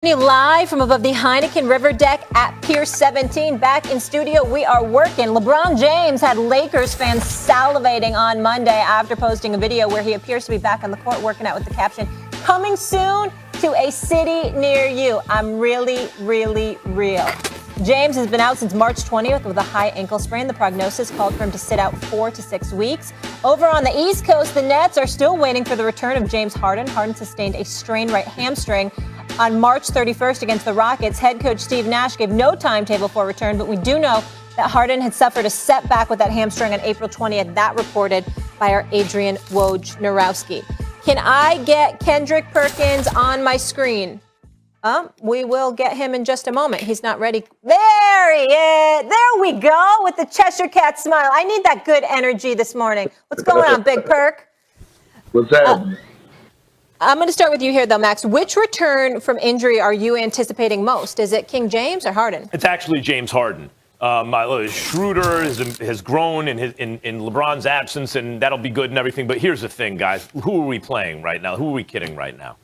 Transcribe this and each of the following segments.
Live from above the Heineken River deck at Pier 17. Back in studio, we are working. LeBron James had Lakers fans salivating on Monday after posting a video where he appears to be back on the court working out with the caption, "Coming soon to a city near you. I'm really, really real." James has been out since March 20th with a high ankle sprain. The prognosis called for him to sit out 4 to 6 weeks. Over on the East Coast, the Nets are still waiting for the return of James Harden. Harden sustained a strained right hamstring on March 31st against the Rockets. Head coach Steve Nash gave no timetable for return, but we do know that Harden had suffered a setback with that hamstring on April 20th. That reported by our Adrian Wojnarowski. Can I get Kendrick Perkins on my screen? We will get him in just a moment. He's not ready. There he is. There we go with the Cheshire Cat smile. I need that good energy this morning. What's going on, Big Perk? What's happening? I'm going to start with you here, though, Max. Which return from injury are you anticipating most? Is it King James or Harden? It's actually James Harden. Schroeder has grown in LeBron's absence, and that'll be good and everything. But here's the thing, guys. Who are we playing right now? Who are we kidding right now?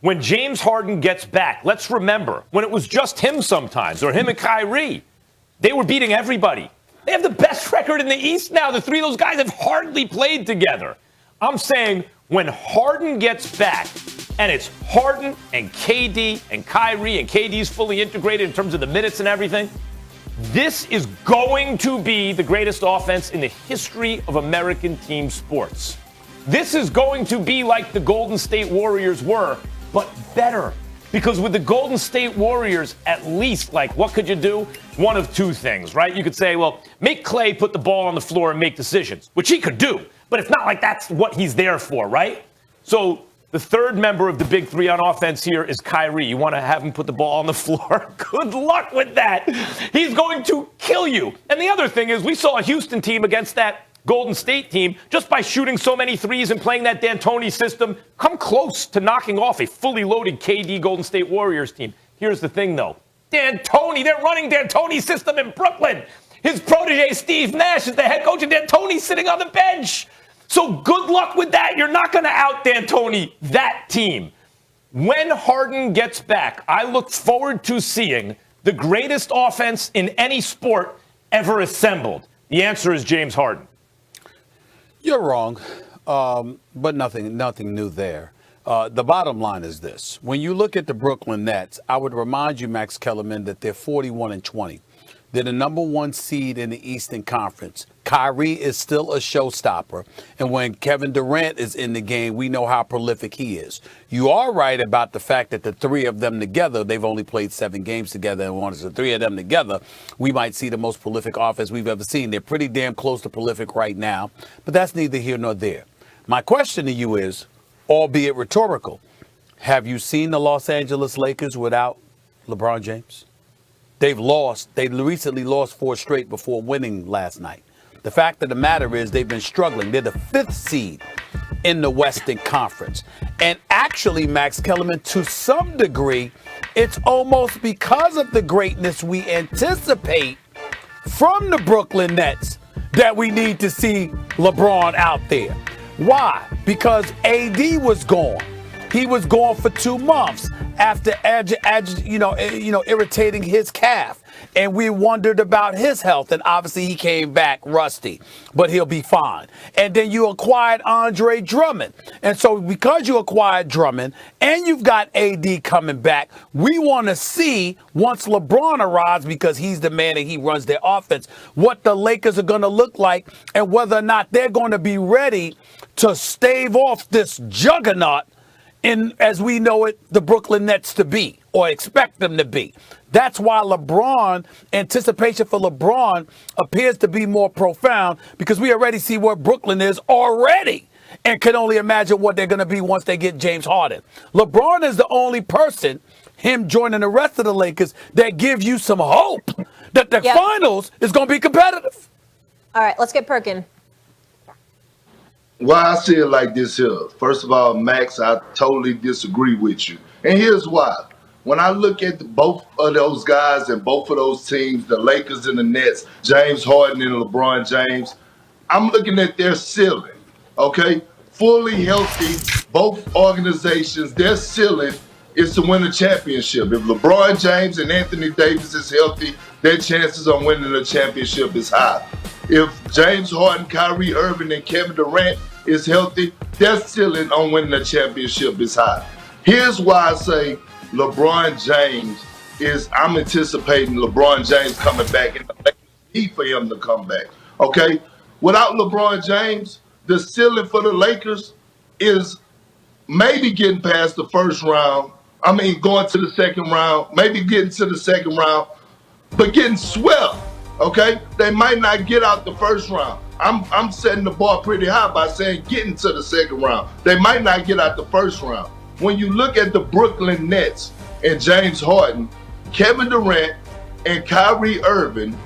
When James Harden gets back, let's remember, when it was just him sometimes, or him and Kyrie, they were beating everybody. They have the best record in the East now. The three of those guys have hardly played together. I'm saying when Harden gets back, and it's Harden and KD and Kyrie, and KD's fully integrated in terms of the minutes and everything, this is going to be the greatest offense in the history of American team sports. This is going to be like the Golden State Warriors were, but better. Because with the Golden State Warriors, at least, like, what could you do? One of two things, right? You could say, well, make Klay put the ball on the floor and make decisions, which he could do. But it's not like that's what he's there for, right? So the third member of the big three on offense here is Kyrie. You want to have him put the ball on the floor? Good luck with that. He's going to kill you. And the other thing is we saw a Houston team against that Golden State team, just by shooting so many threes and playing that D'Antoni system, come close to knocking off a fully loaded KD Golden State Warriors team. Here's the thing, though. D'Antoni, they're running D'Antoni's system in Brooklyn. His protege, Steve Nash, is the head coach, and D'Antoni's sitting on the bench. So good luck with that. You're not going to out D'Antoni that team. When Harden gets back, I look forward to seeing the greatest offense in any sport ever assembled. The answer is James Harden. You're wrong, but nothing new there. The bottom line is this. When you look at the Brooklyn Nets, I would remind you, Max Kellerman, that they're 41-20. They're the number one seed in the Eastern Conference. Kyrie is still a showstopper. And when Kevin Durant is in the game, we know how prolific he is. You are right about the fact that the three of them together, they've only played 7 games together. And once the three of them together, we might see the most prolific offense we've ever seen. They're pretty damn close to prolific right now. But that's neither here nor there. My question to you is, albeit rhetorical, have you seen the Los Angeles Lakers without LeBron James? They've lost. They recently lost 4 straight before winning last night. The fact of the matter is they've been struggling. They're the 5th seed in the Western Conference. And actually, Max Kellerman, to some degree, it's almost because of the greatness we anticipate from the Brooklyn Nets that we need to see LeBron out there. Why? Because AD was gone. He was gone for 2 months after irritating his calf. And we wondered about his health. And obviously he came back rusty, but he'll be fine. And then you acquired Andre Drummond. And so because you acquired Drummond and you've got AD coming back, we want to see, once LeBron arrives, because he's the man and he runs their offense, what the Lakers are going to look like and whether or not they're going to be ready to stave off this juggernaut in, as we know it, the Brooklyn Nets to be, or expect them to be. That's why anticipation for LeBron appears to be more profound, because we already see where Brooklyn is already and can only imagine what they're going to be once they get James Harden. LeBron is the only person, him joining the rest of the Lakers, that gives you some hope that the finals is going to be competitive. All right, let's get Perkin. Well, I see it like this here. First of all, Max, I totally disagree with you. And here's why. When I look at both of those guys and both of those teams, the Lakers and the Nets, James Harden and LeBron James, I'm looking at their ceiling, okay? Fully healthy, both organizations, their ceiling is to win a championship. If LeBron James and Anthony Davis is healthy, their chances on winning a championship is high. If James Harden, Kyrie Irving, and Kevin Durant is healthy, their ceiling on winning a championship is high. Here's why I say LeBron James I'm anticipating LeBron James coming back, and the Lakers need for him to come back. Okay? Without LeBron James, the ceiling for the Lakers is maybe getting past the first round. Going to the second round, maybe getting to the second round, but getting swept. Okay? They might not get out the first round. I'm setting the bar pretty high by saying getting to the second round. They might not get out the first round. When you look at the Brooklyn Nets and James Harden, Kevin Durant and Kyrie Irving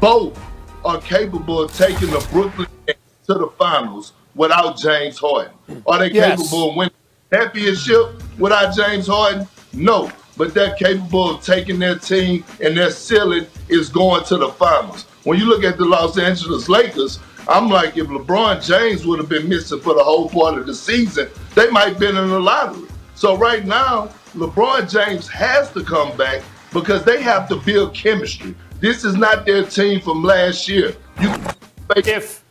both are capable of taking the Brooklyn Nets to the finals without James Harden. Are they capable of winning a championship without James Harden? No, but they're capable of taking their team, and their ceiling is going to the finals. When you look at the Los Angeles Lakers, I'm like, if LeBron James would have been missing for the whole part of the season, they might have been in the lottery. So right now, LeBron James has to come back because they have to build chemistry. This is not their team from last year.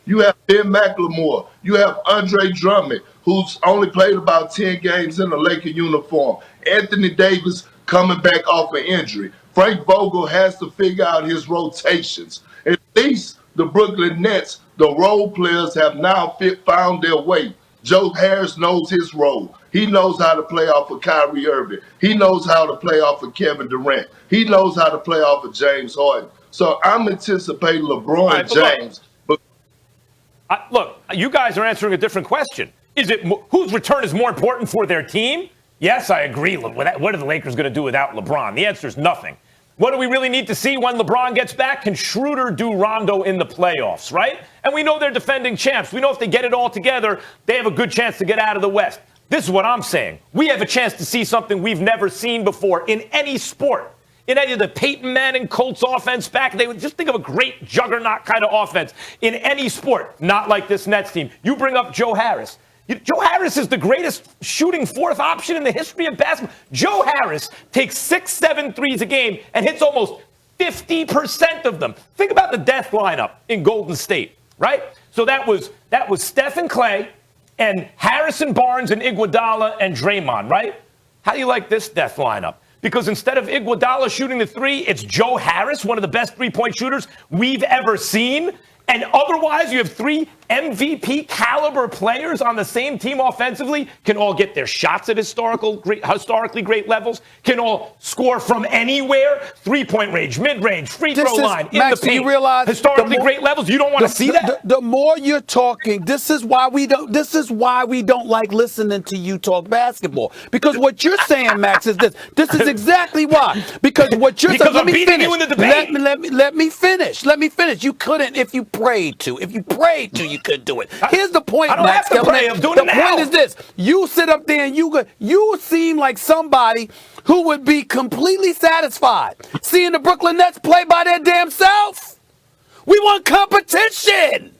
You have Ben McLemore, you have Andre Drummond, who's only played about 10 games in a Laker uniform. Anthony Davis coming back off an injury. Frank Vogel has to figure out his rotations. At least the Brooklyn Nets, the role players have now found their way. Joe Harris knows his role. He knows how to play off of Kyrie Irving. He knows how to play off of Kevin Durant. He knows how to play off of James Harden. So I'm anticipating LeBron James. Look, you guys are answering a different question. Is it whose return is more important for their team? Yes, I agree. What are the Lakers going to do without LeBron? The answer is nothing. What do we really need to see when LeBron gets back? Can Schroeder do Rondo in the playoffs, right? And we know they're defending champs. We know if they get it all together, they have a good chance to get out of the West. This is what I'm saying. We have a chance to see something we've never seen before in any sport. In any of the Peyton Manning Colts offense back, they would just think of a great juggernaut kind of offense in any sport, not like this Nets team. You bring up Joe Harris. Joe Harris is the greatest shooting fourth option in the history of basketball. Joe Harris takes 6-7 threes a game and hits almost 50% of them. Think about the death lineup in Golden State, right? So that was Steph and Clay and Harrison Barnes and Iguodala and Draymond, right? How do you like this death lineup? Because instead of Iguodala shooting the three, it's Joe Harris, one of the best three-point shooters we've ever seen. And otherwise, you have three MVP caliber players on the same team offensively, can all get their shots at historically great levels, can all score from anywhere, three-point range, mid-range, free throw line, in the paint. You realize historically great levels. You don't want to see that? The more you're talking, this is why we don't like listening to you talk basketball. Because what you're saying, Max, is this. This is exactly why. Because what you're saying, let me finish. Let me finish. Let me finish. You couldn't if you prayed to. If you prayed to, you couldn't do it. Here's the point, I don't Max. have to pray. I'm doing it now. The point is this. You sit up there and you seem like somebody who would be completely satisfied seeing the Brooklyn Nets play by their damn self. We want competition.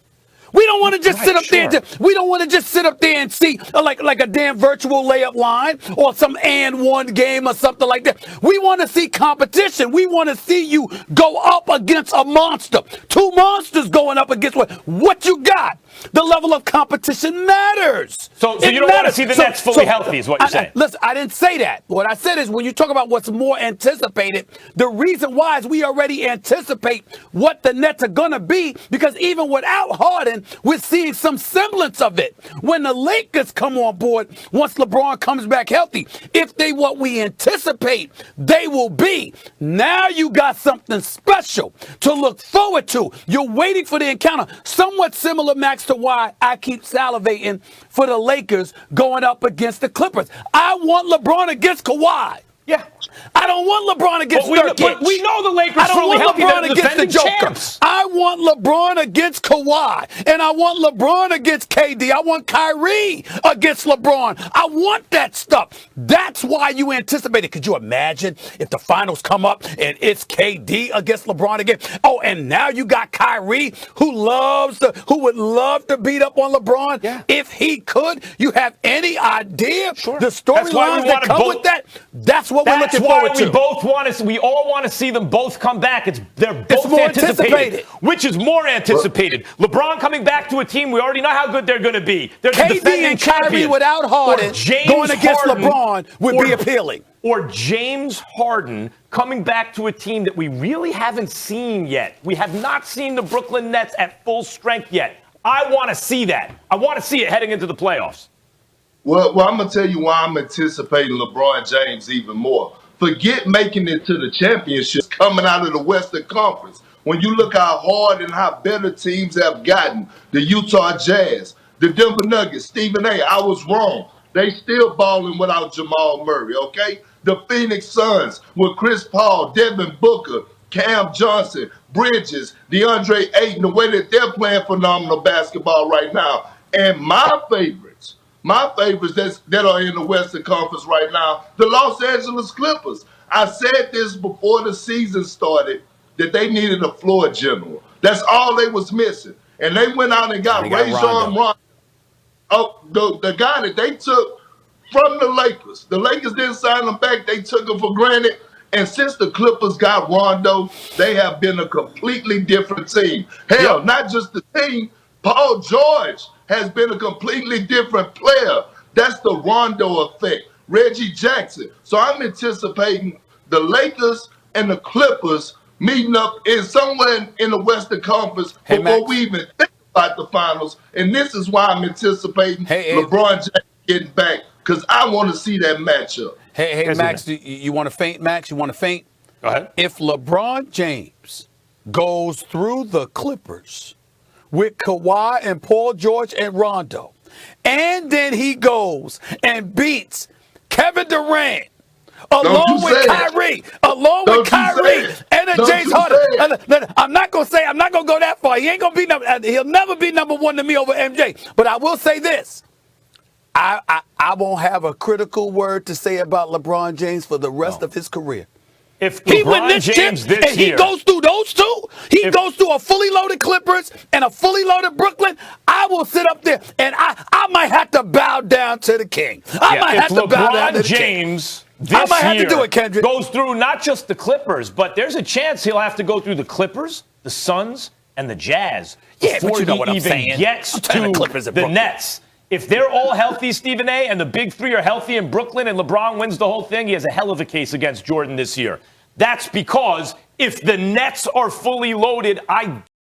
We don't want to just sit up there. We don't want to just sit up there and see like a damn virtual layup line or some and one game or something like that. We want to see competition. We want to see you go up against a monster. Two monsters going up against what you got. The level of competition matters. So you don't want to see the Nets fully healthy is what you're saying. Listen, I didn't say that. What I said is when you talk about what's more anticipated, the reason why is we already anticipate what the Nets are going to be because even without Harden, we're seeing some semblance of it. When the Lakers come on board, once LeBron comes back healthy, if they what we anticipate they will be, now you got something special to look forward to. You're waiting for the encounter. Somewhat similar, Max, to why I keep salivating for the Lakers going up against the Clippers. I want LeBron against Kawhi. Yeah. I don't don't want LeBron against Nurkic. But we know the Lakers I don't fully want healthy. LeBron They're against the defending Joker. champs. I want LeBron against Kawhi. And I want LeBron against KD. I want Kyrie against LeBron. I want that stuff. That's why you anticipated. Could you imagine if the finals come up and it's KD against LeBron again? Oh, and now you got Kyrie who would love to beat up on LeBron. Yeah. If he could, you have any idea the That's why we storylines that wanna come both- with that? That's what we're That's looking why forward we to. both want to. We all want to see them both come back. They're both more anticipated. Which is more anticipated? LeBron coming back to a team we already know how good they're going to be. They're the KD defending and Kyrie champions. without Harden Or James going against Harden, LeBron would be appealing. Or James Harden coming back to a team that we really haven't seen yet. We have not seen the Brooklyn Nets at full strength yet. I want to see that. I want to see it heading into the playoffs. Well, I'm going to tell you why I'm anticipating LeBron James even more. Forget making it to the championships coming out of the Western Conference. When you look how hard and how better teams have gotten, the Utah Jazz, the Denver Nuggets, Stephen A., I was wrong. They still balling without Jamal Murray, okay? The Phoenix Suns with Chris Paul, Devin Booker, Cam Johnson, Bridges, DeAndre Ayton, the way that they're playing phenomenal basketball right now. And my favorites that are in the Western Conference right now, the Los Angeles Clippers. I said this before the season started, that they needed a floor general. That's all they was missing. And they went out and got Rajon Rondo. Oh, the guy that they took from the Lakers. The Lakers didn't sign him back. They took him for granted. And since the Clippers got Rondo, they have been a completely different team. Hell, not just the team. Paul George has been a completely different player. That's the Rondo effect. Reggie Jackson. So I'm anticipating the Lakers and the Clippers meeting up in somewhere in the Western Conference before we even think about the finals. And this is why I'm anticipating LeBron James getting back, because I want to see that matchup. Hey, Max, you want to faint, Max? You want to faint? Go ahead. If LeBron James goes through the Clippers with Kawhi and Paul George and Rondo, and then he goes and beats Kevin Durant, along with Kyrie, and then James Harden. I'm not gonna go that far. He ain't gonna be he'll never be number one to me over MJ. But I will say this. I won't have a critical word to say about LeBron James for the rest of his career. If he win this chip and he goes through those two, he goes through a fully loaded Clippers and a fully loaded Brooklyn, I will sit up there and I might have to bow down to the king. I might have to bow down to the James king. I might have to do it, Kendrick. Goes through not just the Clippers, but there's a chance he'll have to go through the Clippers, the Suns, and the Jazz before he even gets to the Nets. If they're all healthy, Stephen A., and the big three are healthy in Brooklyn and LeBron wins the whole thing, he has a hell of a case against Jordan this year. That's because if the Nets are fully loaded, I